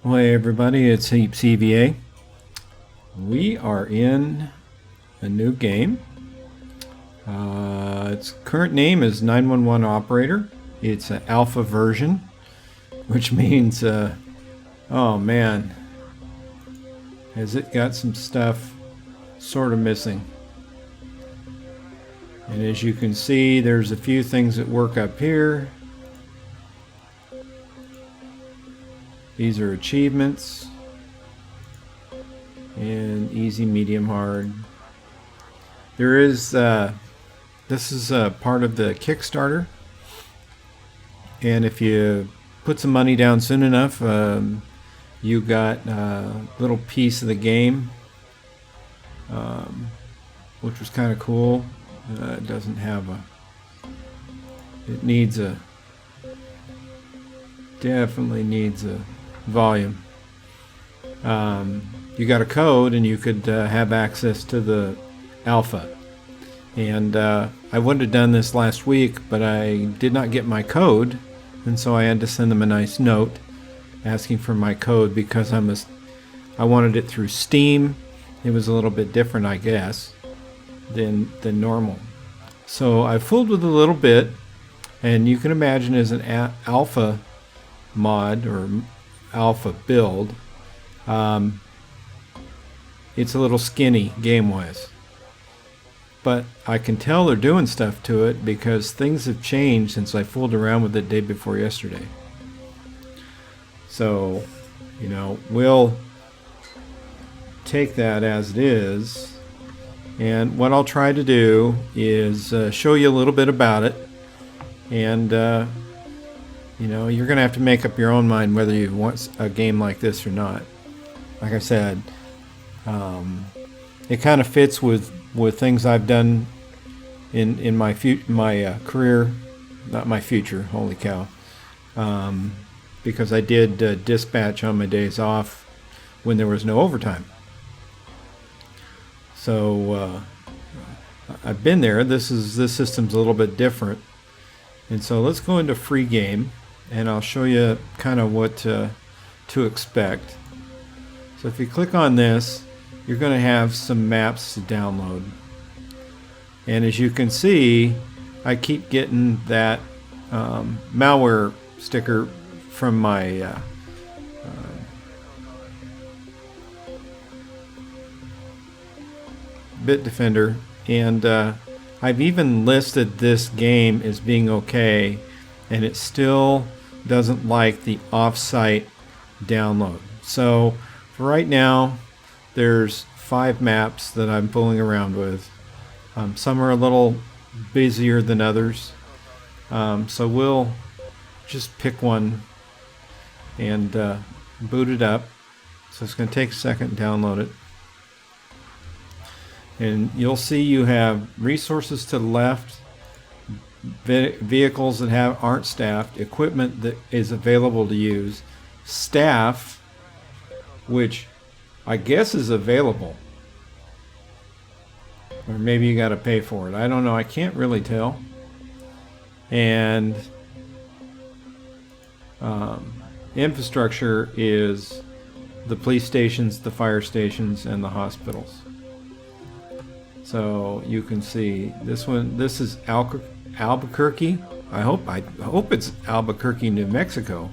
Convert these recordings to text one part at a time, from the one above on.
Well, hey everybody, it's Heaps EVA. We are in a new game. Its current name is 911 Operator. It's an alpha version, which means, oh man, has it got some stuff sort of missing. And as you can see, there's a few things that work up here. These are achievements, and easy, medium, hard. There is, this is part of the Kickstarter, and if you put some money down soon enough, you got a little piece of the game, which was kind of cool. It doesn't have a, it needs a, definitely needs a volume. You got a code and you could have access to the alpha, and I would have done this last week, but I did not get my code, and so I had to send them a nice note asking for my code because I wanted it through Steam. It was a little bit different, I guess, than normal. So I fooled with a little bit, and you can imagine as an alpha mod or alpha build, it's a little skinny game wise, but I can tell they're doing stuff to it because things have changed since I fooled around with it day before yesterday. So, you know, we'll take that as it is, and what I'll try to do is show you a little bit about it, and you know, you're going to have to make up your own mind whether you want a game like this or not. Like I said, it kind of fits with things I've done in my career, not my future, holy cow, because I did dispatch on my days off when there was no overtime. So I've been there. This system's a little bit different, and so let's go into free game, and I'll show you kind of what to expect. So if you click on this, you're going to have some maps to download, and as you can see, I keep getting that malware sticker from my Bitdefender, and I've even listed this game as being okay, and it still doesn't like the off-site download. So for right now, there's 5 maps that I'm fooling around with. Some are a little busier than others, so we'll just pick one and boot it up. So it's going to take a second to download it. And you'll see you have resources to the left, vehicles that aren't staffed, equipment that is available to use, staff, which I guess is available, or maybe you got to pay for it. I don't know. I can't really tell. And infrastructure is the police stations, the fire stations, and the hospitals. So you can see this one. This is Albuquerque. I hope it's Albuquerque, New Mexico.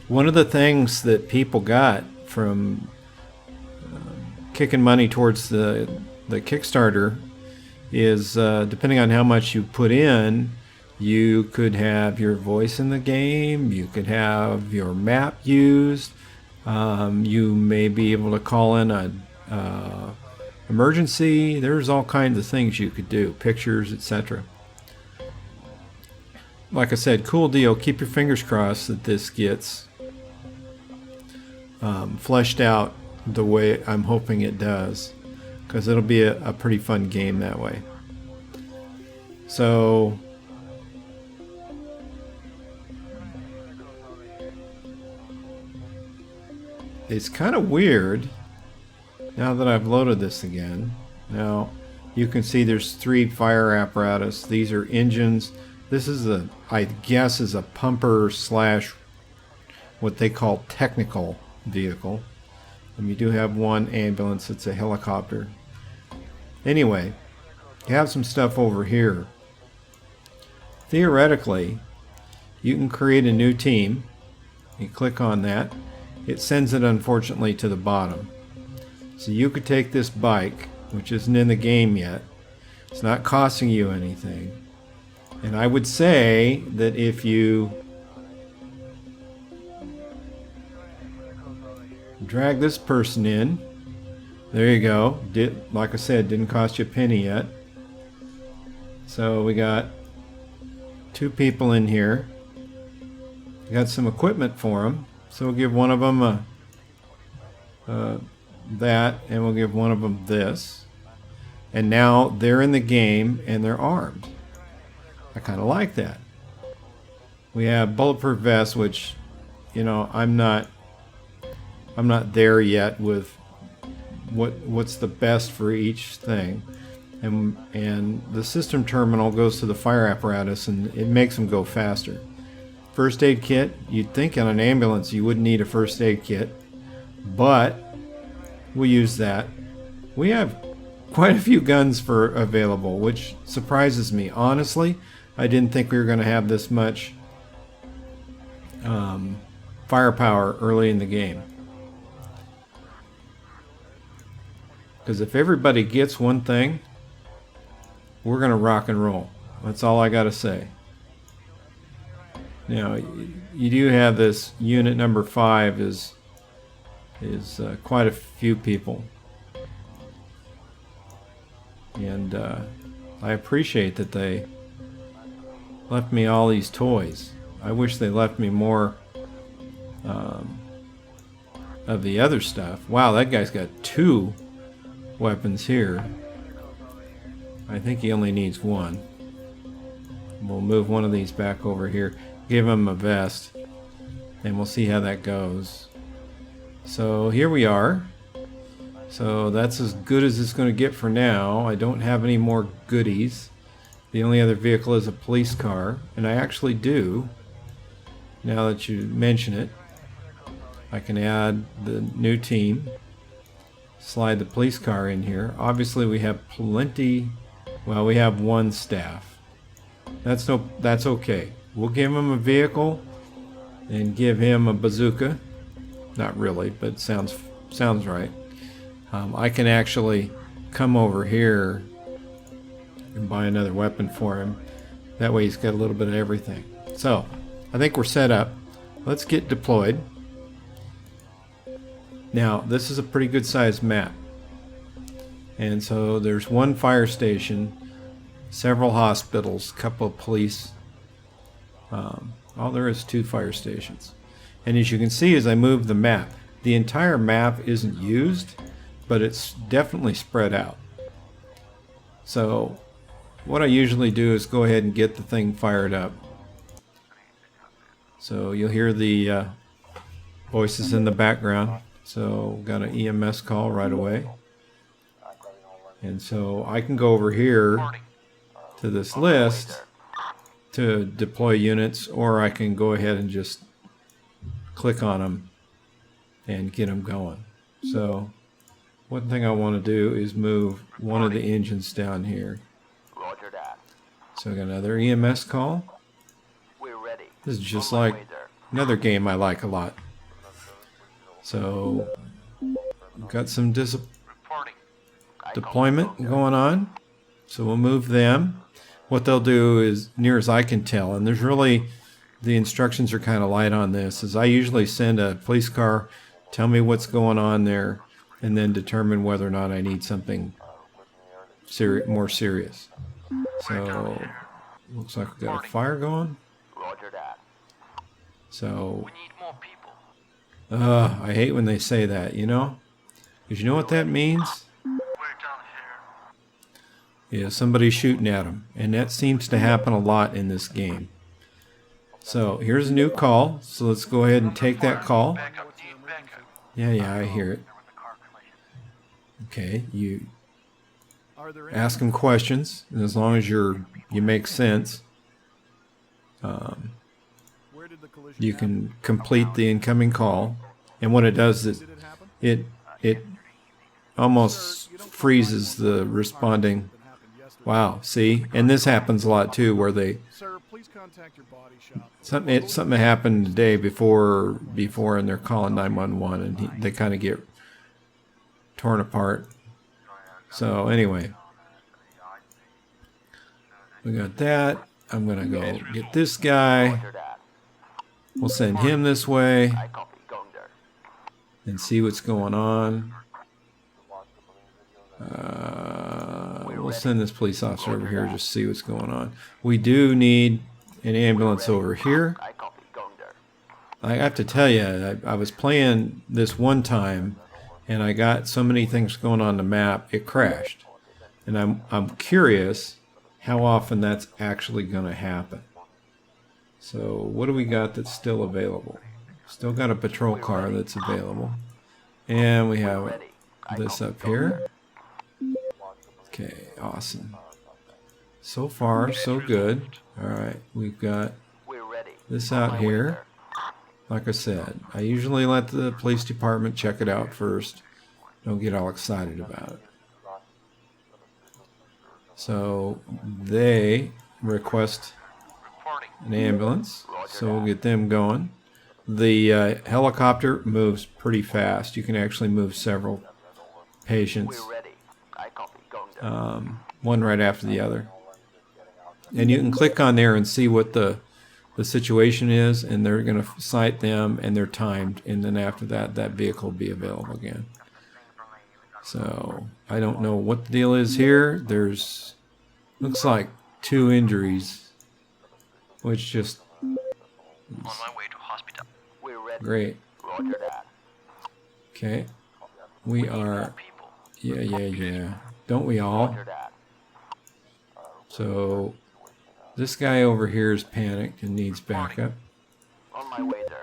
One of the things that people got from kicking money towards the Kickstarter is depending on how much you put in, you could have your voice in the game, you could have your map used, you may be able to call in a emergency. There's all kinds of things you could do, pictures, etc. Like I said, cool deal. Keep your fingers crossed that this gets fleshed out the way I'm hoping it does, because it'll be a pretty fun game that way. So it's kind of weird now that I've loaded this again. Now you can see there's 3 fire apparatus. These are engines. This is I guess is a pumper slash what they call technical vehicle. And we do have one ambulance. It's a helicopter. Anyway, you have some stuff over here. Theoretically, you can create a new team. You click on that. It sends it, unfortunately, to the bottom. So you could take this bike, which isn't in the game yet. It's not costing you anything. And I would say that if you drag this person in, there you go. Like I said, didn't cost you a penny yet. So we got 2 people in here. We got some equipment for them. So we'll give one of them that, and we'll give one of them this. And now they're in the game and they're armed. I kind of like that. We have bulletproof vests, which, you know, I'm not there yet with what's the best for each thing. And the system terminal goes to the fire apparatus, and it makes them go faster. First aid kit, you'd think on an ambulance you wouldn't need a first aid kit, but we'll use that. We have quite a few guns available, which surprises me. Honestly, I didn't think we were going to have this much firepower early in the game. Because if everybody gets one thing, we're going to rock and roll. That's all I got to say. Now, you do have this unit number 5 is quite a few people. And I appreciate that they left me all these toys. I wish they left me more of the other stuff. Wow, that guy's got 2 weapons here. I think he only needs 1. We'll move one of these back over here. Give him a vest. And we'll see how that goes. So here we are. So that's as good as it's going to get for now. I don't have any more goodies. The only other vehicle is a police car. And I actually do, now that you mention it, I can add the new team. Slide the police car in here. Obviously we have plenty. Well, we have 1 staff. That's okay. We'll give him a vehicle and give him a bazooka. Not really, but sounds right. I can actually come over here and buy another weapon for him. That way he's got a little bit of everything. So, I think we're set up. Let's get deployed. Now, this is a pretty good sized map. And so there's 1 fire station, several hospitals, a couple of police. There is 2 fire stations. And as you can see as I move the map, the entire map isn't used, but it's definitely spread out. So what I usually do is go ahead and get the thing fired up. So you'll hear the voices in the background. So got an EMS call right away. And so I can go over here to this list to deploy units, or I can go ahead and just click on them and get them going. So one thing I want to do is move one of the engines down here. So I got another EMS call. This is just like another game I like a lot. So got some deployment going on. So we'll move them. What they'll do is, near as I can tell, and there's really, the instructions are kind of light on this, is I usually send a police car, tell me what's going on there, and then determine whether or not I need something more serious. So looks like we got a fire going. So I hate when they say that, you know? Because you know what that means? Yeah, somebody's shooting at them. And that seems to happen a lot in this game. So here's a new call. So let's go ahead and take that call. Yeah, I hear it. Okay, you ask them questions, and as long as you make sense, you can complete the incoming call. And what it does is it almost freezes the responding. Wow, see? And this happens a lot too, where they something happened the day before and they're calling 911 and they kind of get torn apart. So anyway, we got that. I'm gonna go get this guy. We'll send him this way and see what's going on. We'll send this police officer over here just to see what's going on. We do need an ambulance over here. I have to tell you, I was playing this one time and I got so many things going on the map, it crashed. And I'm curious how often that's actually going to happen. So what do we got that's still available? Still got a patrol car that's available. And we have this up here. Okay, awesome. So far, so good. Alright, we've got this out here. Like I said, I usually let the police department check it out first. Don't get all excited about it. So they request an ambulance, so we'll get them going. The helicopter moves pretty fast. You can actually move several patients, one right after the other. And you can click on there and see what the situation is, and they're going to cite them, and they're timed, and then after that, that vehicle will be available again. So I don't know what the deal is here. There's looks like 2 injuries, which just On my way to hospital. great. Okay, we are. Yeah. Don't we all? So this guy over here is panicked and needs backup.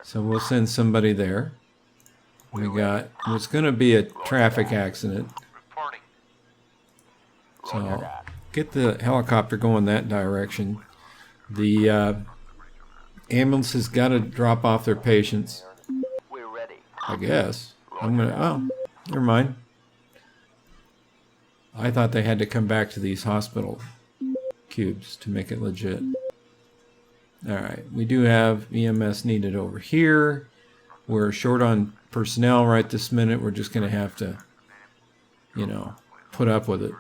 So we'll send somebody there. We got, it's going to be a traffic accident. So get the helicopter going that direction. The ambulance has got to drop off their patients. I guess. I'm going to, oh, never mind. I thought they had to come back to these hospital cubes to make it legit. Alright, we do have EMS needed over here. We're short on personnel right this minute. We're just going to have to, you know, put up with it.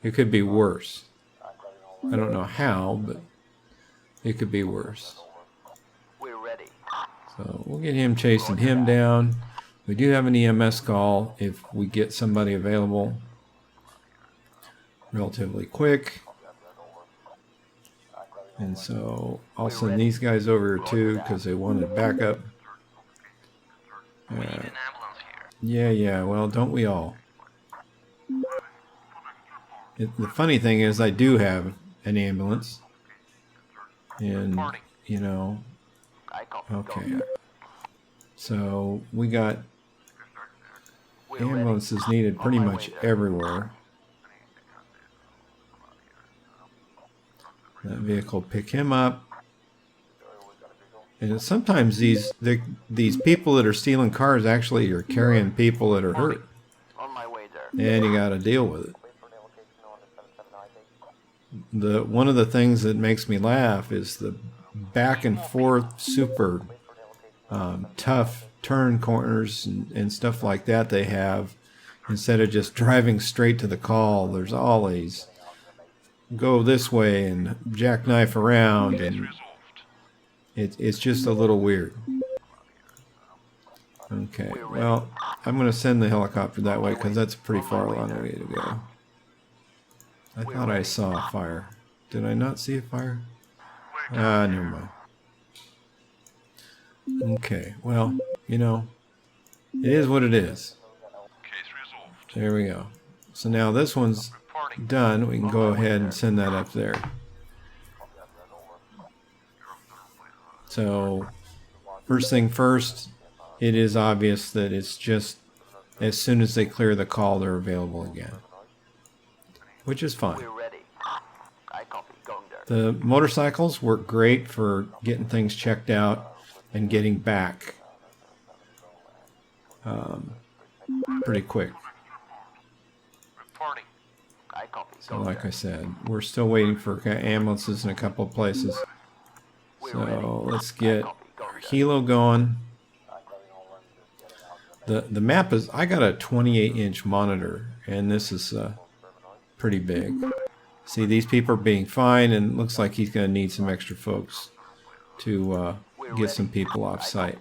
It could be worse. I don't know how, but it could be worse. So we'll get him chasing him down. We do have an EMS call if we get somebody available relatively quick. And so I'll send these guys over here too because they wanted backup. Yeah, well, don't we all? The funny thing is I do have an ambulance. And, you know, okay. So we got ambulances needed pretty much everywhere. That vehicle pick him up. And sometimes these people that are stealing cars actually are carrying people that are hurt. And you got to deal with it. One of the things that makes me laugh is the back and forth super tough turn corners and stuff like that they have. Instead of just driving straight to the call, there's always go this way and jackknife around, and it's just a little weird. Okay, well, I'm going to send the helicopter that way because that's a pretty far long way to go. I thought I saw a fire. Did I not see a fire? Never mind. Okay, well, you know, it is what it is. There we go. So now this one's done. We can go ahead and send that up there. So first thing first, it is obvious that it's just as soon as they clear the call, they're available again, which is fine. The motorcycles work great for getting things checked out and getting back pretty quick. Reporting. I copy. So like I said, we're still waiting for ambulances in a couple of places. So let's get our helo going. The map is, I got a 28-inch monitor, and this is pretty big. See, these people are being fine, and it looks like he's going to need some extra folks to get some people off site.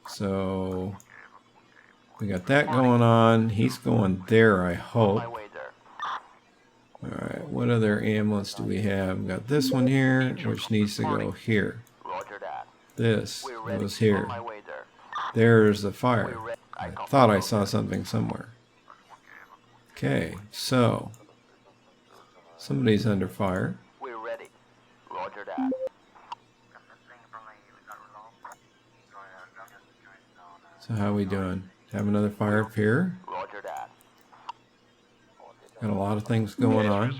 So we got that going on. He's going there, I hope. Alright, what other ambulance do we have? We got this one here, which needs to go here. This goes here. There's the fire. I thought I saw something somewhere. Okay, so somebody's under fire. We're ready. Roger that. So how are we doing? Have another fire up here. Roger that. Got a lot of things going on.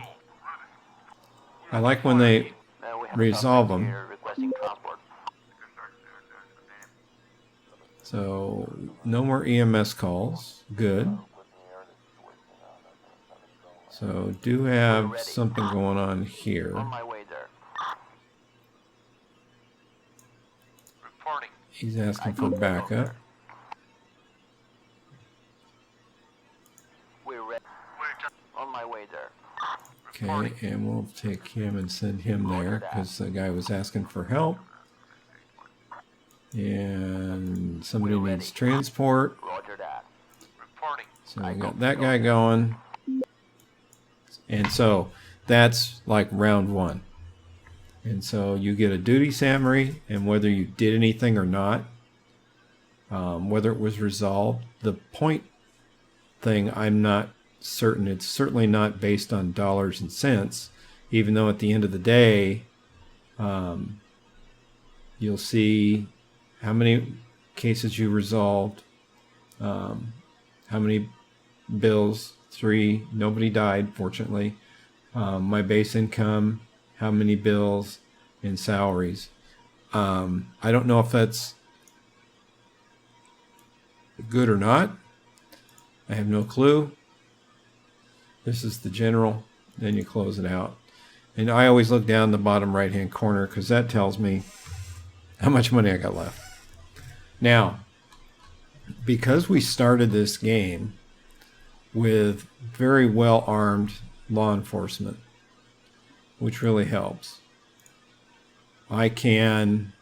I like when they resolve them. Requesting transport. So no more EMS calls. Good. So do have something going on here. On my way there. Reporting. He's asking for backup. We're ready. On my way there. Okay, and we'll take him and send him there because the guy was asking for help. And somebody needs transport. Roger that. Reporting. So we got that guy going. And so that's like round one. And so you get a duty summary, and whether you did anything or not, whether it was resolved. The point thing, I'm not certain. It's certainly not based on dollars and cents, even though at the end of the day, you'll see how many cases you resolved, how many bills. 3, nobody died, fortunately. My base income, how many bills, and salaries. I don't know if that's good or not. I have no clue. This is the general, then you close it out. And I always look down the bottom right hand corner because that tells me how much money I got left. Now, because we started this game with very well armed law enforcement, which really helps, I can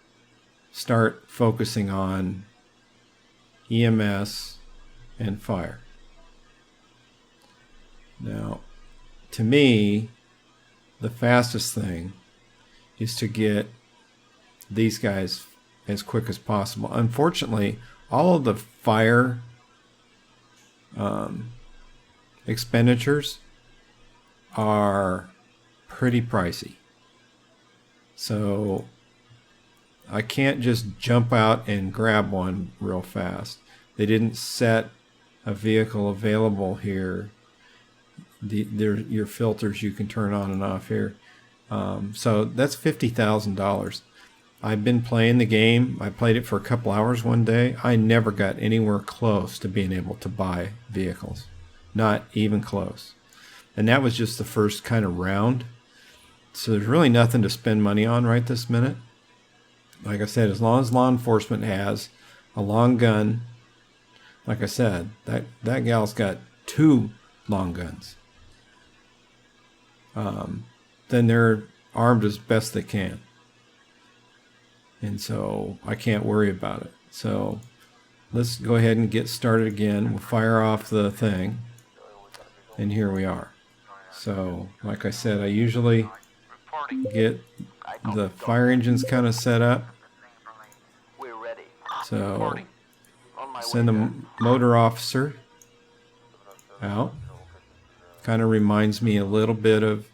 start focusing on EMS and fire. Now, to me, the fastest thing is to get these guys as quick as possible. Unfortunately, all of the fire expenditures are pretty pricey. So I can't just jump out and grab one real fast. They didn't set a vehicle available here. Your filters you can turn on and off here. So that's $50,000. I've been playing the game. I played it for a couple hours one day. I never got anywhere close to being able to buy vehicles. Not even close. And that was just the first kind of round. So there's really nothing to spend money on right this minute. Like I said, as long as law enforcement has a long gun, like I said, that gal's got 2 long guns. Then they're armed as best they can. And so I can't worry about it. So let's go ahead and get started again. We'll fire off the thing. And here we are. So, like I said, I usually get the fire engines kind of set up. So, send a motor officer out. Kind of reminds me a little bit of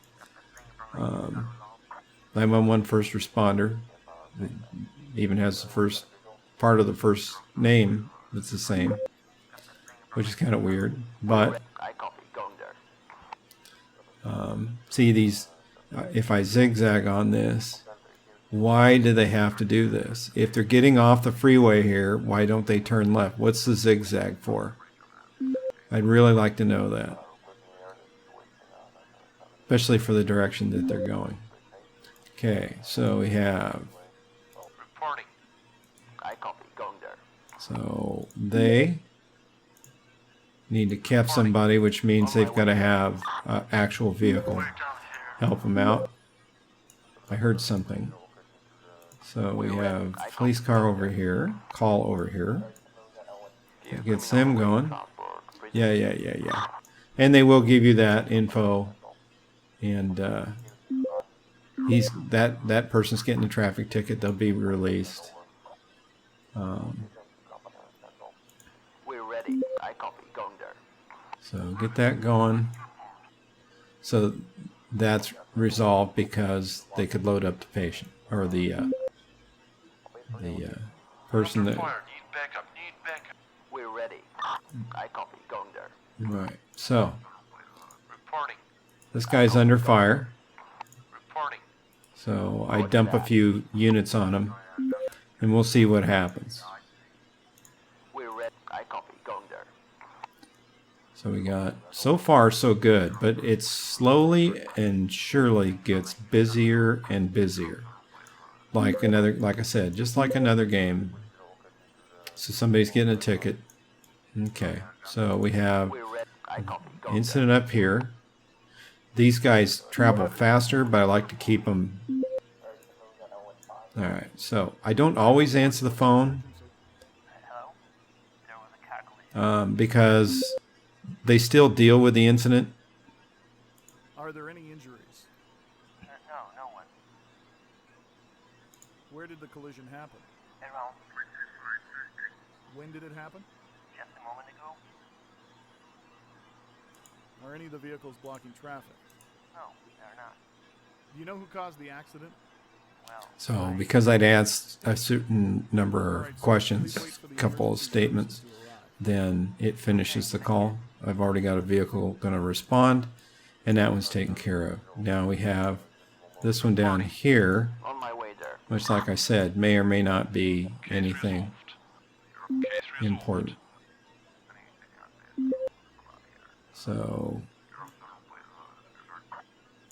911 first responder. It even has the first part of the first name that's the same, which is kind of weird. But see these, if I zigzag on this, Why do they have to do this? If they're getting off the freeway here, why don't they turn left? What's the zigzag for? I'd really like to know that. Especially for the direction that they're going. Okay, so we have... Reporting. I copy. Going there. So they need to catch somebody, which means they've got to have an actual vehicle help them out. I heard something. So we have police car over here, call over here. That gets them going. Yeah. And they will give you that info. And that person's getting a traffic ticket. They'll be released. We're ready. I copy. Going there. So get that going. So that's resolved because they could load up the patient or the person that. We're ready. I copy. Going there. Right. So Reporting. this guy's under fire. Reporting. So I dump a few units on him, and we'll see what happens. We're ready. I copy. Going there. So we got, so far so good, but it slowly and surely gets busier and busier. Like I said, just like another game. So somebody's getting a ticket. Okay, so we have We're ready. I copy. Going incident up here. These guys travel faster, but I like to keep them. All right, so I don't always answer the phone because they still deal with the incident. Are there any injuries? No one. Where did the collision happen? Around. When did it happen? Just a moment ago. Are any of the vehicles blocking traffic? No, they're not. Do you know who caused the accident? Well, So because I'd asked a certain number of questions, a couple of statements, then it finishes the call. I've already got a vehicle going to respond, and that one's taken care of. Now we have this one down here, on my way there. which, like I said, may or may not be anything important. So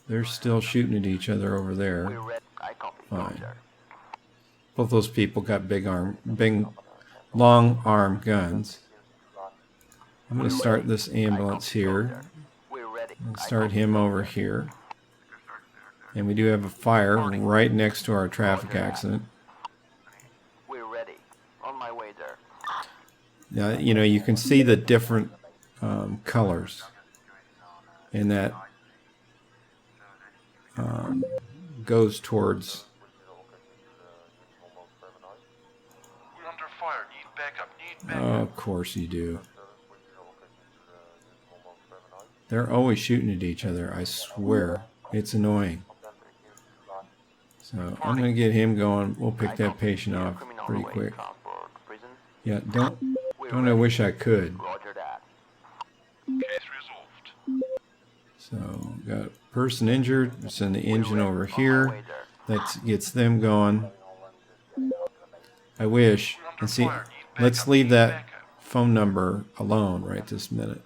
they're still shooting at each other over there. We're ready. I copy. Going Fine. there. Both those people got big, long arm guns. I'm going to start this ambulance here. We're ready. And start him over here. And we do have a fire right next to our traffic accident. We're ready. On my way there. Now, you know, you can see the different colors. And that goes towards... We're under fire. Need backup. Oh, of course you do. They're always shooting at each other, I swear. It's annoying. So I'm going to get him going. We'll pick that patient off pretty quick. Yeah, don't I wish I could. Roger that. Case resolved. So got a person injured. Send the engine over here. That gets them going. I wish. And see, let's leave that phone number alone right this minute.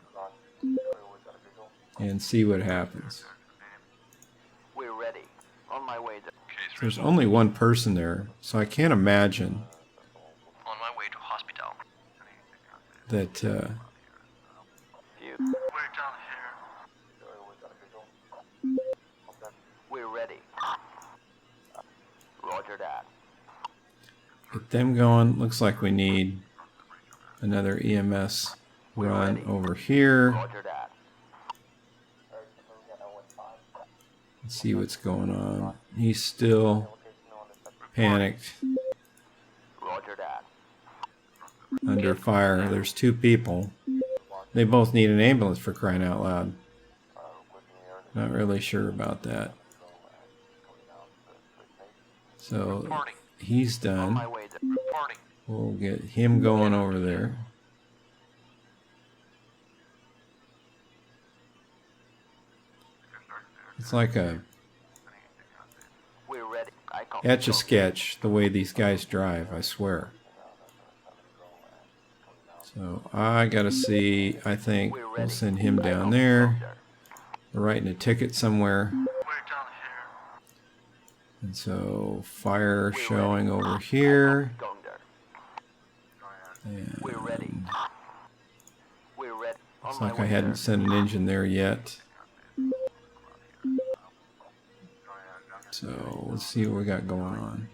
And see what happens. We're ready. On my way there. Case There's resolved. only one person there, so I can't imagine On my way to hospital. that You. We're down here. We're ready. Roger that. get them going. Looks like we need another EMS run over here. Roger that. Let's see what's going on. He's still panicked, Roger that. under fire. There's two people. They both need an ambulance, for crying out loud. Not really sure about that. So Reporting. he's On my done. way there. Reporting. We'll get him going over there. It's like a We're ready. I copy. etch a sketch the way these guys drive, I swear. So I gotta see, I think we'll send him down there. We're writing a ticket somewhere. Wait down here. And so fire showing over here. Going there. And We're ready. We're ready. looks On like my I way, hadn't sir. sent an engine there yet. So let's see what we got going on.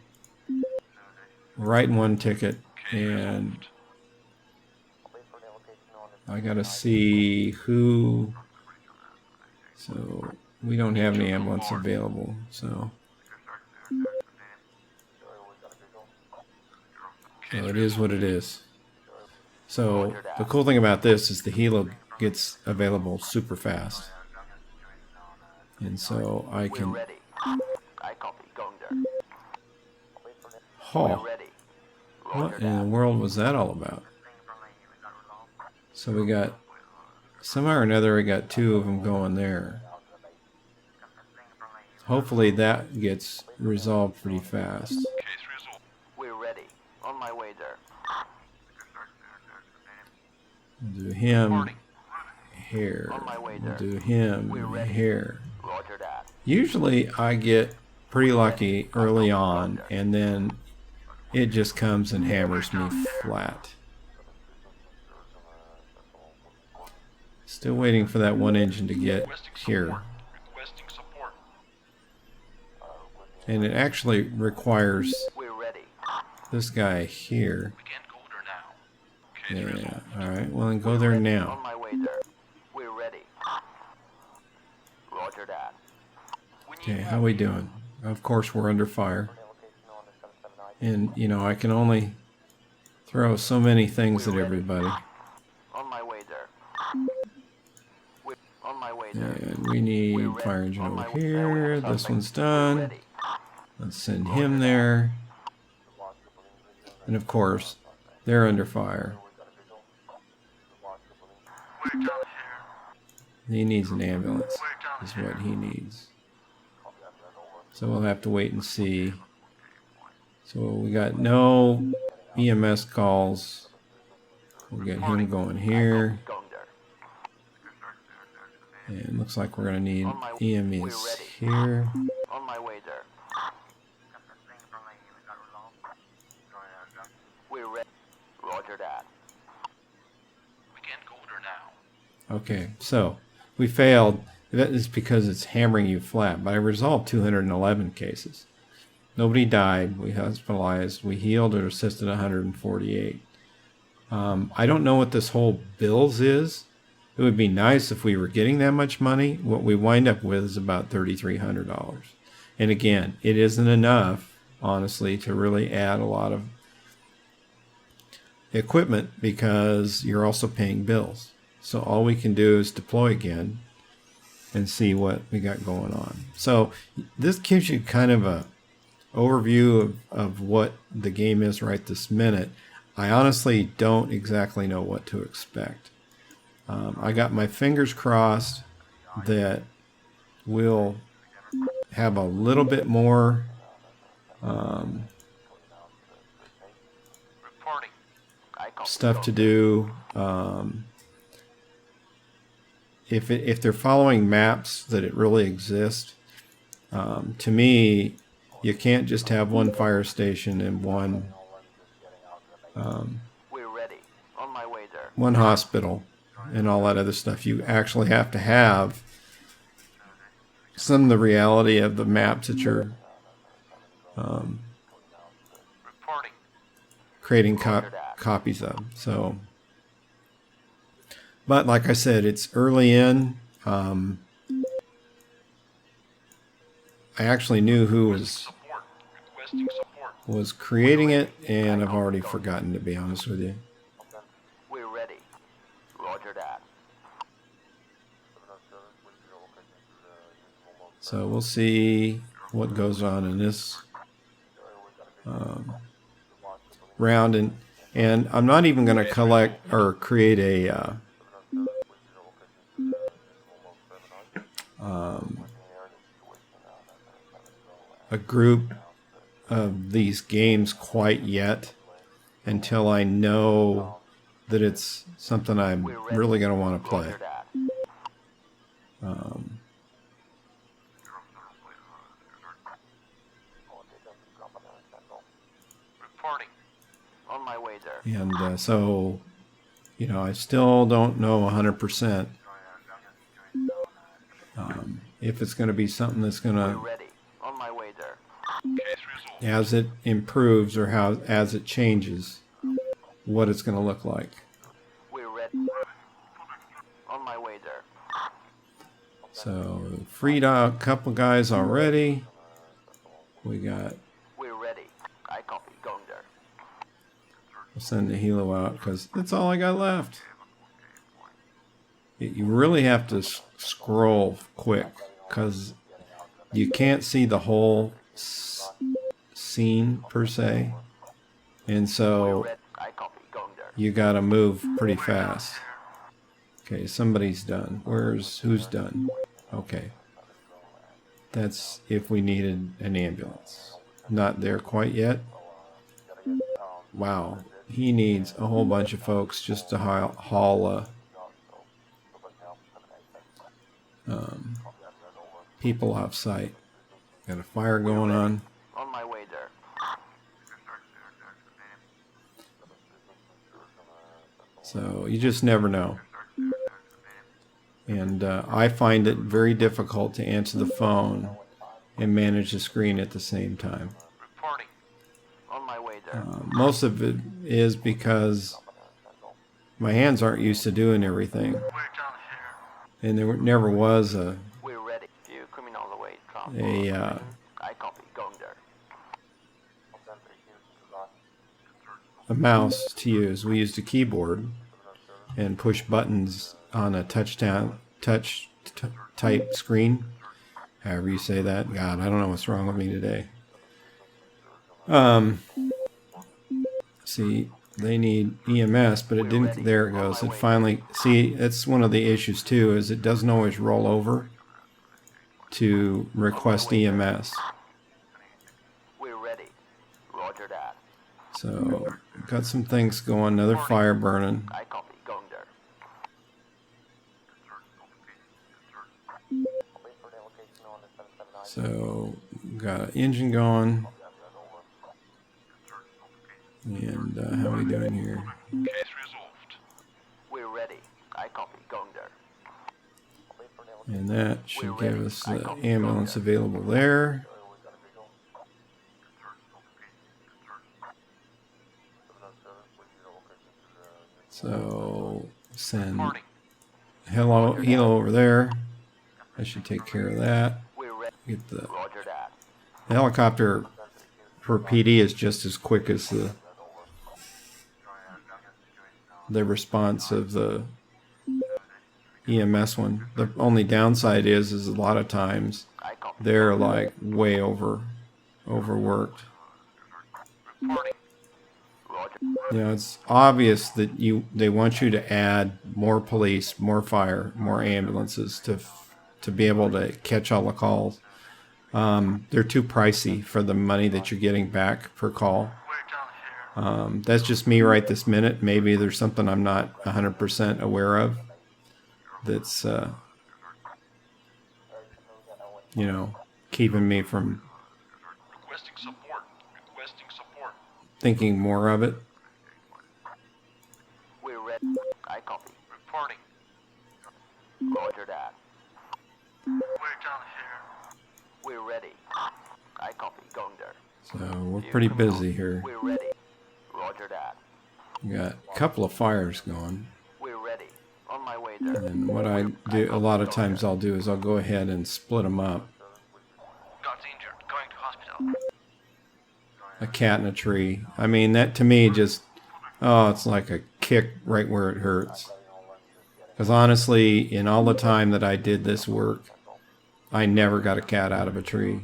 We're writing one ticket, and I gotta see who. So we don't have any ambulance available, so it is what it is. So the cool thing about this is the helo gets available super fast, and so I We're can. ready. I copy. Going there. Oh, We're ready. what in the world was that all about? So we got somehow or another we got two of them going there. Hopefully that gets resolved pretty fast. Case resolved. We're ready. On my way there. We'll do him here. On my way We'll there. do him We're ready. here. Roger that. Usually I get pretty lucky early on, and then it just comes and hammers me flat. Still waiting for that one engine to get here. Requesting support. And it actually requires We're ready. this guy here. We can't go there now. Case Yeah, resolved. alright, well then go there On now. my way there. We're ready. Roger that. Okay, how we doing? Of course we're under fire. And, you know, I can only throw so many things at everybody. On my way there. On my way there. And we need fire engine over here. This one's done. Ready. Let's send him there. And of course, they're under fire. Wait down here. He needs an ambulance, is what he needs. So we'll have to wait and see. So we got no EMS calls. We'll get him going here. Going there. And looks like we're going to need EMS here. On my way there. We're ready. Roger that. We can't go there now. Okay, so we failed. That is because it's hammering you flat. But I resolved 211 cases. Nobody died. We hospitalized. We healed or assisted 148. I don't know what this whole bills is. It would be nice if we were getting that much money. What we wind up with is about $3,300. And again, it isn't enough, honestly, to really add a lot of equipment because you're also paying bills. So all we can do is deploy again and see what we got going on. So this gives you kind of a overview of what the game is right this minute. I honestly don't exactly know what to expect. I got my fingers crossed that we'll have a little bit more Reporting. I copy. stuff to do. If they're following maps that it really exists, to me, you can't just have one fire station and one We're ready. On my way there. one hospital and all that other stuff. You actually have to have some of the reality of the maps that you're Reporting. creating copies of. So, but like I said, it's early in. I actually knew who Support. Requesting support. was creating it, and I've already forgotten, to be honest with you. We're ready. Roger that. So we'll see what goes on in this round, and I'm not even going to collect or create a group of these games quite yet until I know that it's something I'm We're ready. really going to want to play. Roger that. Reporting. On my way there. And so, I still don't know 100% if it's going to be something that's going We're to, ready. On my way there. Case resolved. as it improves or as it changes, what it's going to look like. We're ready. On my way there. So freed out a couple guys already. We got, We're ready. I copy. Going there. we'll send the helo out because that's all I got left. You really have to scroll quick because you can't see the whole scene per se. And so Red. I copy. Going there. you got to move pretty fast. Okay, somebody's done. Who's done? Okay. That's if we needed an ambulance. Not there quite yet. Wow. He needs a whole bunch of folks just to haul people off site. Got a fire going on. On my way there. So you just never know. And I find it very difficult to answer the phone and manage the screen at the same time. Reporting. On my way there. Most of it is because my hands aren't used to doing everything. We're down here. And there never was a We're ready. Few criminal away. Transport. I copy. Going there. mouse to use. We used a keyboard and push buttons on a type screen. However you say that. God, I don't know what's wrong with me today. See, they need EMS, but it didn't. There it goes. It finally. See, that's one of the issues too. Is it doesn't always roll over to request EMS. We're ready. Roger that. So got some things going. Another fire burning. I copy. Going there. So got an engine going. And how are we doing here? Case resolved. We're ready. I copy. Going there. And that should give us the ambulance available there. So send helo over there. I should take care of that. We're ready. Get the Roger that. helicopter for PD is just as quick as the response of the EMS one. The only downside is a lot of times I copy. they're like way overworked. Roger. You know, it's obvious that they want you to add more police, more fire, more ambulances to be able to catch all the calls. They're too pricey for the money that you're getting back per call. We're down here. That's just me right this minute. Maybe there's something I'm not 100% aware of that's, keeping me from Requesting support. Requesting support. thinking more of it. We're ready. I copy. Reporting. Roger that. We're down here. We're ready. I copy. Going there. So we're pretty busy here. We're ready. Roger that. We got a couple of fires going. We're ready. On my way there. And what I do, a lot of times I'll do is I'll go ahead and split them up. Got injured. Going to hospital. A cat in a tree. I mean, that to me just, it's like a kick right where it hurts. Because honestly, in all the time that I did this work, I never got a cat out of a tree.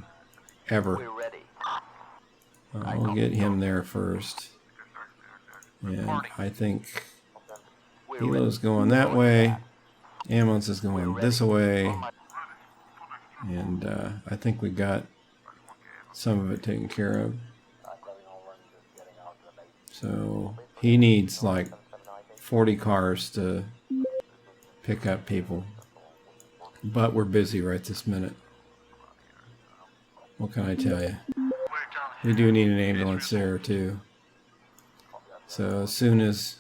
Ever. We're ready. We'll get him there first. And I think We're ready. Helo's going that way. Ambulance is going this way. On my- And I think we got some of it taken care of. So he needs like 40 cars to pick up people. But we're busy right this minute. What can I tell you? We do need an ambulance there too. So as soon as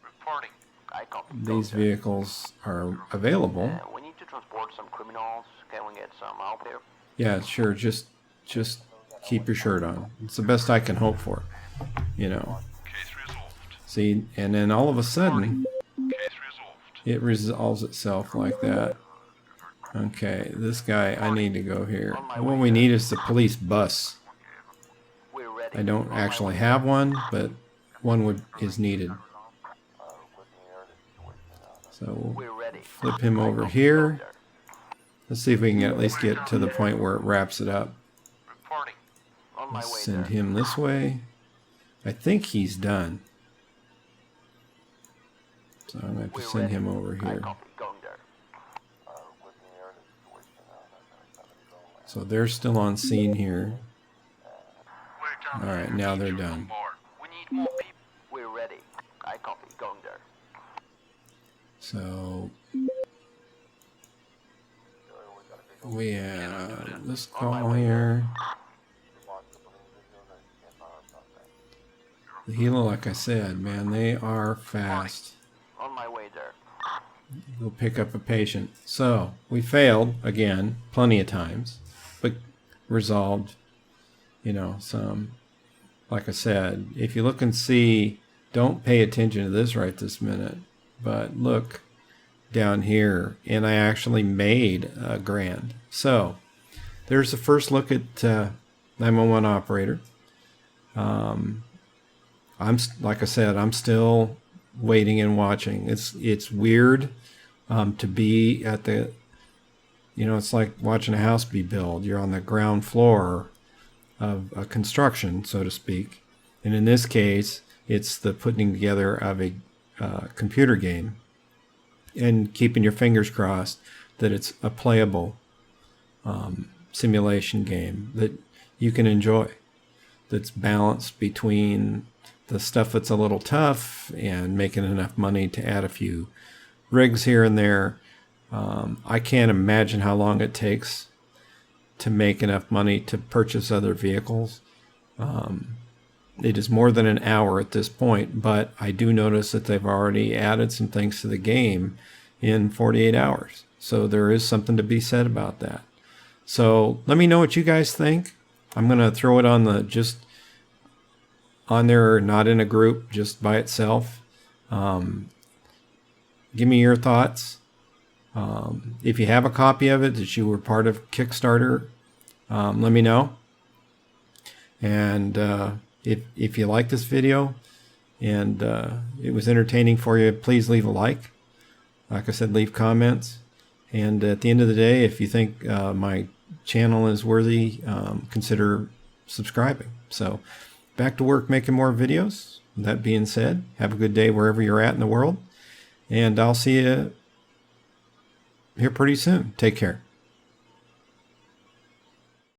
Reporting. I copy. these vehicles are available, We need to transport some criminals. Can we get some help here? yeah, sure, just keep your shirt on. It's the best I can hope for, you know. Case resolved. See, and then all of a sudden, Case resolved. it resolves itself like that. Okay, this guy, I need to go here. What we need is the police bus. We're ready. I don't actually have one, but one is needed. So we'll We're ready. flip him over here. Let's see if we can at least get to the point where it wraps it up. Reporting. On my way Let's send there. him this way. I think he's done. So I'm going to have to We're send ready. him over I here. copy. Going there. So they're still on scene here. We're down All right, here. now they're Need you done. on board. We need more people. We're ready. I copy. Going there. So we have this call here. The Hilo, like I said, man, they are fast. On my way there. Go pick up a patient. So we failed again, plenty of times, but resolved. You know, some. Like I said, if you look and see, don't pay attention to this right this minute, but look down here, and I actually made $1,000. So there's the first look at 911 operator. Like I said, I'm still waiting and watching. It's weird to be at the, it's like watching a house be built. You're on the ground floor of a construction, so to speak. And in this case, it's the putting together of a computer game and keeping your fingers crossed that it's a playable simulation game that you can enjoy, that's balanced between the stuff that's a little tough and making enough money to add a few rigs here and there. I can't imagine how long it takes to make enough money to purchase other vehicles. It is more than an hour at this point, but I do notice that they've already added some things to the game in 48 hours. So there is something to be said about that. So let me know what you guys think. I'm going to throw it on just on there, not in a group, just by itself. Give me your thoughts. If you have a copy of it that you were part of Kickstarter, let me know. And if you like this video and it was entertaining for you, please leave a like. Like I said, leave comments. And at the end of the day, if you think my channel is worthy, consider subscribing. So back to work making more videos. That being said, have a good day wherever you're at in the world. And I'll see you here pretty soon. Take care.